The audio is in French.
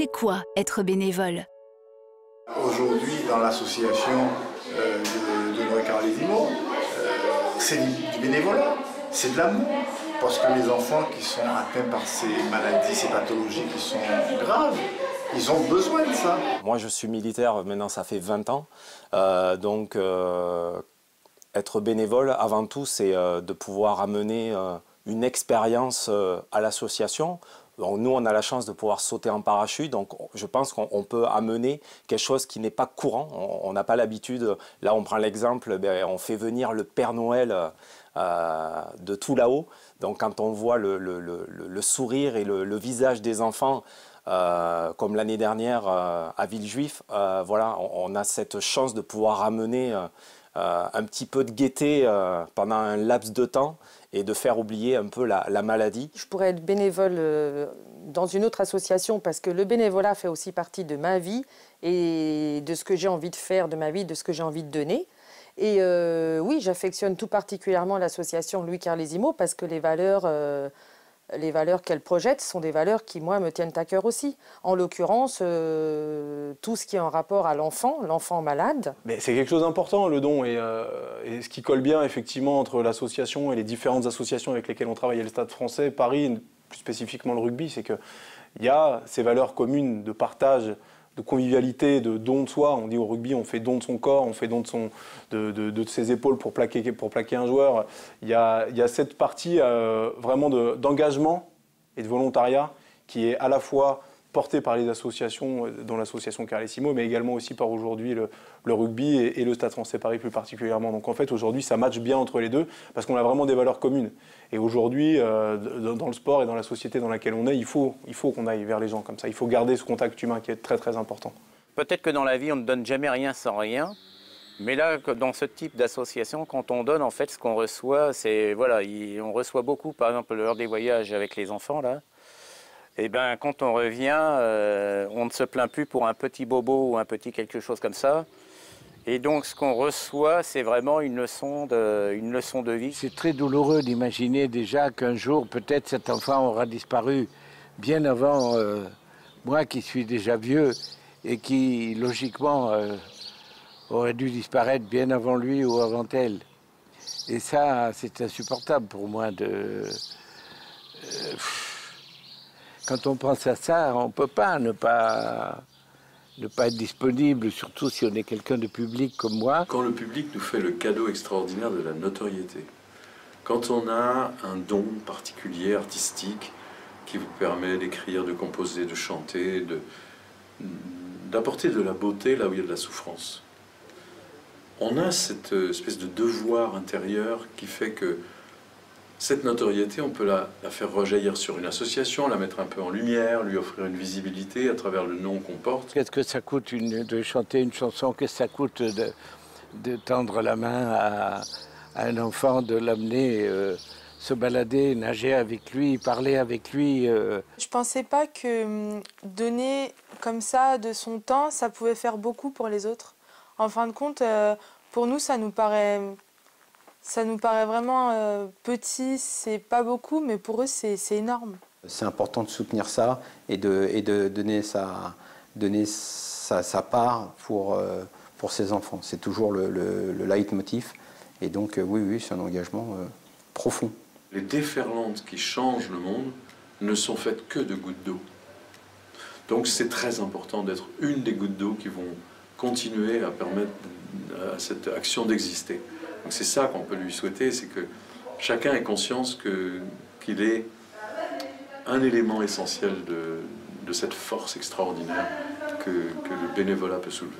c'est quoi être bénévole? Aujourd'hui, dans l'association de Noé Carlesimo, c'est du bénévolat, c'est de l'amour. Parce que les enfants qui sont atteints par ces maladies, ces pathologies qui sont graves, ils ont besoin de ça. Moi, je suis militaire, maintenant ça fait 20 ans. Donc, être bénévole, avant tout, c'est de pouvoir amener une expérience à l'association. Nous, on a la chance de pouvoir sauter en parachute, donc je pense qu'on peut amener quelque chose qui n'est pas courant. On n'a pas l'habitude. Là, on prend l'exemple, on fait venir le Père Noël de tout là-haut. Donc, quand on voit le sourire et le visage des enfants, comme l'année dernière à Villejuif, voilà, on a cette chance de pouvoir amener un petit peu de gaieté pendant un laps de temps et de faire oublier un peu la maladie. Je pourrais être bénévole dans une autre association parce que le bénévolat fait aussi partie de ma vie et de ce que j'ai envie de faire de ma vie, de ce que j'ai envie de donner. Et oui, j'affectionne tout particulièrement l'association Louis Carlesimo parce que les valeurs qu'elle projette sont des valeurs qui, moi, me tiennent à cœur aussi. En l'occurrence, tout ce qui est en rapport à l'enfant malade. Mais c'est quelque chose d'important, le don. Et ce qui colle bien, effectivement, entre l'association et les différentes associations avec lesquelles on travaille, et le Stade français, Paris, plus spécifiquement le rugby, c'est qu'il y a ces valeurs communes de partage, de convivialité, de don de soi. On dit au rugby, on fait don de son corps, on fait don de ses épaules pour plaquer un joueur. Il y a cette partie vraiment d'engagement et de volontariat qui est à la fois portée par les associations, dont l'association Carlesimo, mais également aussi par aujourd'hui le rugby et le Stade français Paris plus particulièrement. Donc en fait, aujourd'hui, ça matche bien entre les deux parce qu'on a vraiment des valeurs communes. Et aujourd'hui, dans le sport et dans la société dans laquelle on est, il faut qu'on aille vers les gens comme ça. Il faut garder ce contact humain qui est très très important. Peut-être que dans la vie, on ne donne jamais rien sans rien. Mais là, dans ce type d'association, quand on donne, en fait, ce qu'on reçoit, c'est... Voilà, on reçoit beaucoup, par exemple, lors des voyages avec les enfants, là. Et bien, quand on revient, on ne se plaint plus pour un petit bobo ou un petit quelque chose comme ça. Et donc, ce qu'on reçoit, c'est vraiment une leçon de vie. C'est très douloureux d'imaginer déjà qu'un jour, peut-être cet enfant aura disparu bien avant moi qui suis déjà vieux et qui, logiquement, aurait dû disparaître bien avant lui ou avant elle. Et ça, c'est insupportable pour moi de... Quand on pense à ça, on ne peut pas ne pas être disponible, surtout si on est quelqu'un de public comme moi. Quand le public nous fait le cadeau extraordinaire de la notoriété, quand on a un don particulier, artistique, qui vous permet d'écrire, de composer, de chanter, d'apporter de la beauté là où il y a de la souffrance, on a cette espèce de devoir intérieur qui fait que cette notoriété, on peut la faire rejaillir sur une association, la mettre un peu en lumière, lui offrir une visibilité à travers le nom qu'on porte. Qu'est-ce que ça coûte de chanter une chanson? Qu'est-ce que ça coûte de tendre la main à un enfant, de l'amener se balader, nager avec lui, parler avec lui Je pensais pas que donner comme ça de son temps, ça pouvait faire beaucoup pour les autres. En fin de compte, pour nous, ça nous paraît vraiment petit, c'est pas beaucoup, mais pour eux, c'est énorme. C'est important de soutenir ça et de donner sa part pour ses enfants. C'est toujours le leitmotiv. Et donc, oui, c'est un engagement profond. Les déferlantes qui changent le monde ne sont faites que de gouttes d'eau. Donc, c'est très important d'être une des gouttes d'eau qui vont continuer à permettre à cette action d'exister. Donc c'est ça qu'on peut lui souhaiter, c'est que chacun ait conscience qu'il est un élément essentiel de cette force extraordinaire que le bénévolat peut soulever.